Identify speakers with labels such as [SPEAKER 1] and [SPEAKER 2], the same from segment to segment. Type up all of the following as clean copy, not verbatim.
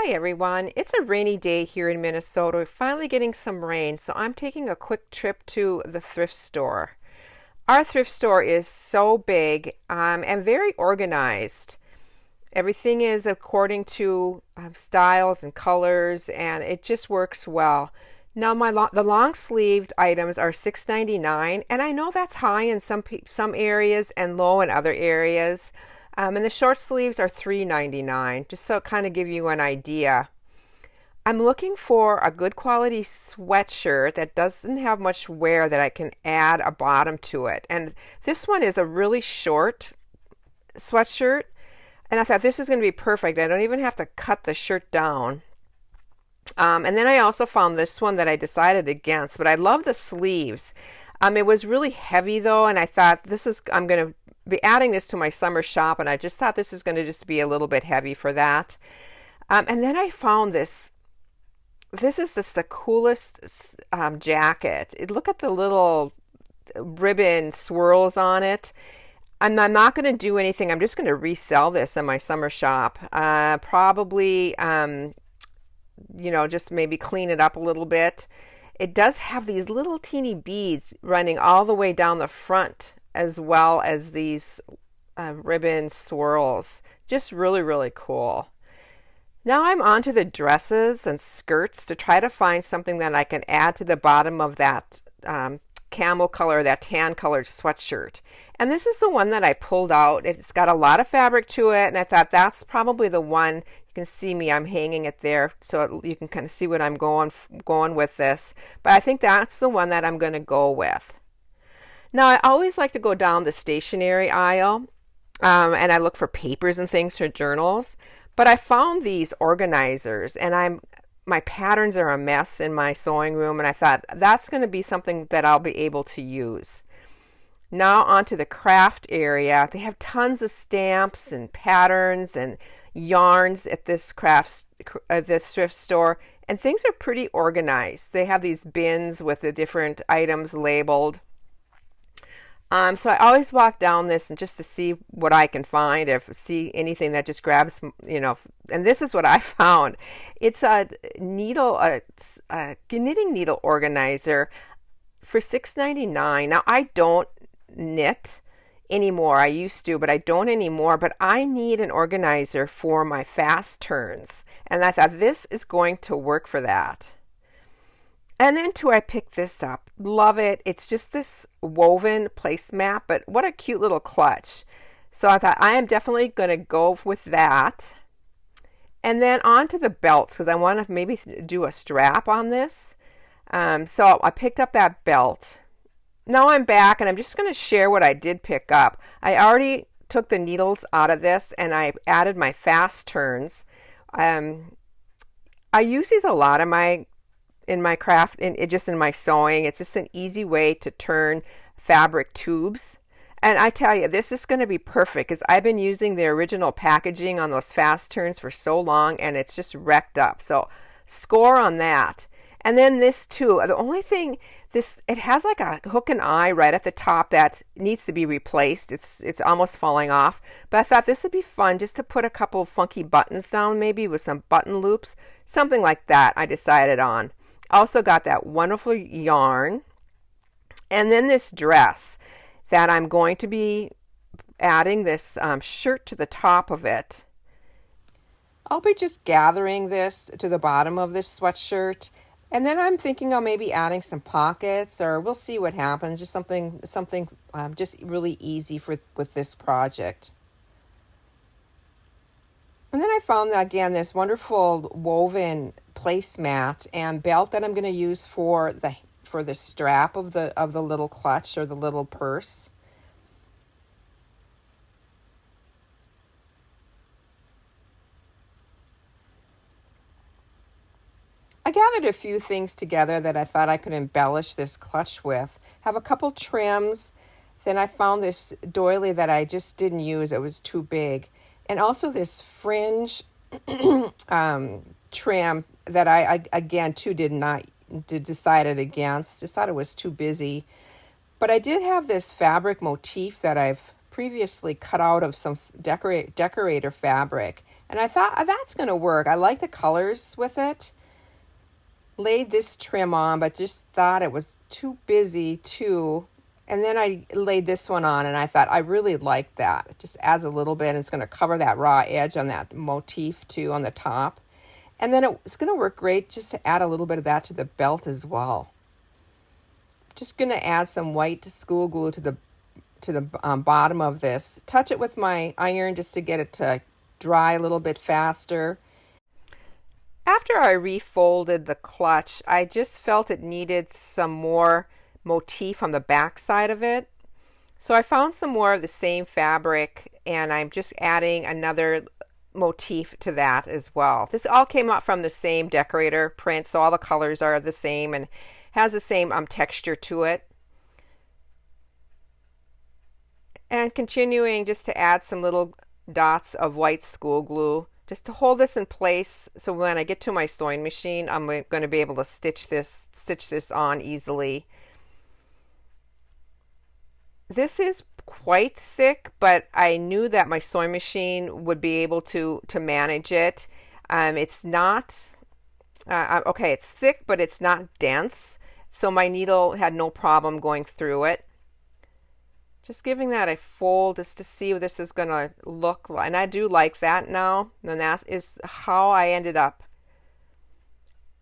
[SPEAKER 1] Hi everyone. It's a rainy day here in Minnesota. We're finally getting some rain, so I'm taking a quick trip to the thrift store. Our thrift store is so big and very organized. Everything is according to styles and colors, and it just works well. Now, the long sleeved items are $6.99, and I know that's high in some areas and low in other areas. And the short sleeves are $3.99, just so kind of give you an idea. I'm looking for a good quality sweatshirt that doesn't have much wear that I can add a bottom to it. And this one is a really short sweatshirt. And I thought this is going to be perfect. I don't even have to cut the shirt down. And then I also found this one that I decided against, but I love the sleeves. It was really heavy though, and I thought I'm going to be adding this to my summer shop, and I just thought this is going to just be a little bit heavy for that. And then I found this. This is the coolest jacket. Look at the little ribbon swirls on it. And I'm not going to do anything. I'm just going to resell this in my summer shop. Probably, just maybe clean it up a little bit. It does have these little teeny beads running all the way down the front, as well as these ribbon swirls. Just really, really cool. Now I'm on to the dresses and skirts to try to find something that I can add to the bottom of that camel color, that tan colored sweatshirt. And this is the one that I pulled out. It's got a lot of fabric to it, and I thought that's probably the one. You can see me, I'm hanging it there so you can kind of see what I'm going with this. But I think that's the one that I'm going to go with. Now, I always like to go down the stationery aisle, and I look for papers and things for journals. But I found these organizers, and my patterns are a mess in my sewing room, and I thought that's going to be something that I'll be able to use. Now onto the craft area. They have tons of stamps and patterns and yarns at this thrift store, and things are pretty organized. They have these bins with the different items labeled. So I always walk down this and just to see what I can find, if see anything that just grabs, and this is what I found. It's a knitting needle organizer for $6.99. Now I don't knit anymore. I used to, but I don't anymore. But I need an organizer for my fast turns, and I thought this is going to work for that. And then too, I picked this up. Love it. It's just this woven placemat, but what a cute little clutch. So I thought I am definitely going to go with that. And then on to the belts, because I want to maybe do a strap on this. So I picked up that belt. Now I'm back, and I'm just going to share what I did pick up. I already took the needles out of this, and I added my fast turns. I use these a lot in my craft, just in my sewing. It's just an easy way to turn fabric tubes. And I tell you, this is going to be perfect because I've been using the original packaging on those fast turns for so long, and it's just wrecked up. So score on that. And then this too. The only thing, it has like a hook and eye right at the top that needs to be replaced. It's almost falling off. But I thought this would be fun just to put a couple of funky buttons down, maybe with some button loops. Something like that I decided on. Also got that wonderful yarn, and then this dress that I'm going to be adding this shirt to the top of it. I'll be just gathering this to the bottom of this sweatshirt, and then I'm thinking of maybe adding some pockets, or we'll see what happens. Just something just really easy with this project. And then I found again this wonderful woven placemat and belt that I'm going to use for the strap of the little clutch or the little purse. I gathered a few things together that I thought I could embellish this clutch with. Have a couple trims. Then I found this doily that I just didn't use. It was too big. And also this fringe trim that I again too decided against. Just thought it was too busy. But I did have this fabric motif that I've previously cut out of some decorator fabric. And I thought, that's going to work. I like the colors with it. Laid this trim on, but just thought it was too busy too. And then I laid this one on, and I thought I really liked that. It just adds a little bit, and it's going to cover that raw edge on that motif too on the top. And then it's going to work great just to add a little bit of that to the belt as well. Just going to add some white school glue to the bottom of this. Touch it with my iron just to get it to dry a little bit faster. After I refolded the clutch, I just felt it needed some more motif on the back side of it. So I found some more of the same fabric, and I'm just adding another motif to that as well. This all came out from the same decorator print, so all the colors are the same and has the same texture to it. And continuing just to add some little dots of white school glue just to hold this in place, so when I get to my sewing machine, I'm going to be able to stitch this on easily. This is quite thick, but I knew that my sewing machine would be able to manage it. It's not okay. It's thick, but it's not dense, so my needle had no problem going through it. Just giving that a fold just to see what this is going to look like. And I do like that now. And that is how I ended up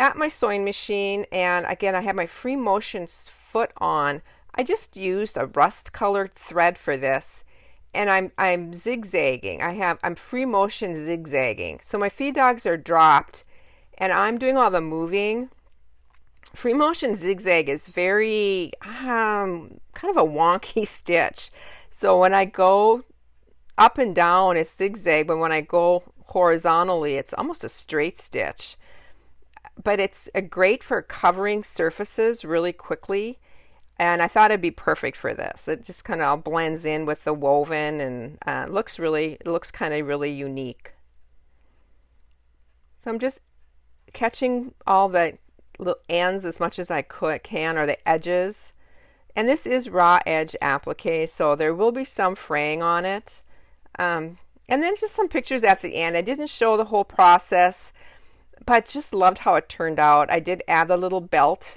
[SPEAKER 1] at my sewing machine. And again, I have my free motion foot on. I just used a rust colored thread for this. And I'm zigzagging. I'm free motion zigzagging. So my feed dogs are dropped and I'm doing all the moving. Free motion zigzag is very kind of a wonky stitch. So when I go up and down, it's zigzag, but when I go horizontally, it's almost a straight stitch. But it's great for covering surfaces really quickly, and I thought it'd be perfect for this. It just kind of blends in with the woven, and looks kind of really unique. So I'm just catching all the little ends as much as I can, or the edges. And this is raw edge applique, so there will be some fraying on it. And then just some pictures at the end. I didn't show the whole process, but just loved how it turned out. I did add a little belt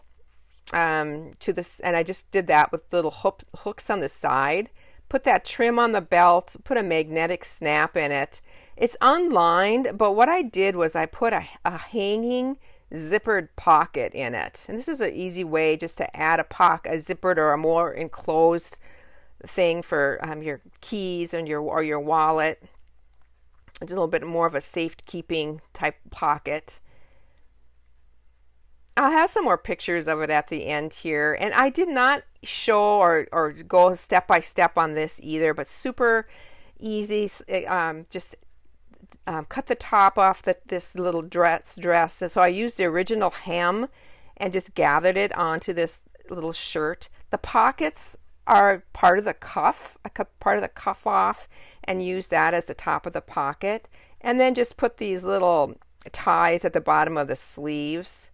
[SPEAKER 1] to this, and I just did that with little hooks on the side. Put that trim on the belt, put a magnetic snap in it. It's unlined, but what I did was I put a hanging zippered pocket in it, and this is an easy way just to add a zippered or a more enclosed thing for your keys and your wallet. Just a little bit more of a safekeeping type pocket. I'll have some more pictures of it at the end here, and I did not show or go step by step on this either, but super easy. Just cut the top off this little dress. And so I used the original hem and just gathered it onto this little shirt. The pockets are part of the cuff. I cut part of the cuff off and used that as the top of the pocket. And then just put these little ties at the bottom of the sleeves.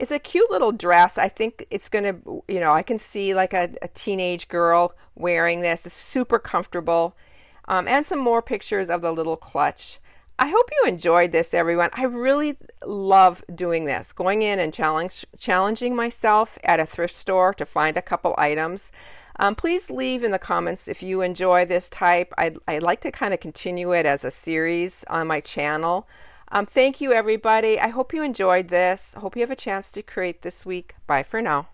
[SPEAKER 1] It's a cute little dress. I think it's going to, I can see like a teenage girl wearing this. It's super comfortable. And some more pictures of the little clutch. I hope you enjoyed this, everyone. I really love doing this, going in and challenging myself at a thrift store to find a couple items. Please leave in the comments if you enjoy this type. I'd like to kind of continue it as a series on my channel. Thank you, everybody. I hope you enjoyed this. I hope you have a chance to create this week. Bye for now.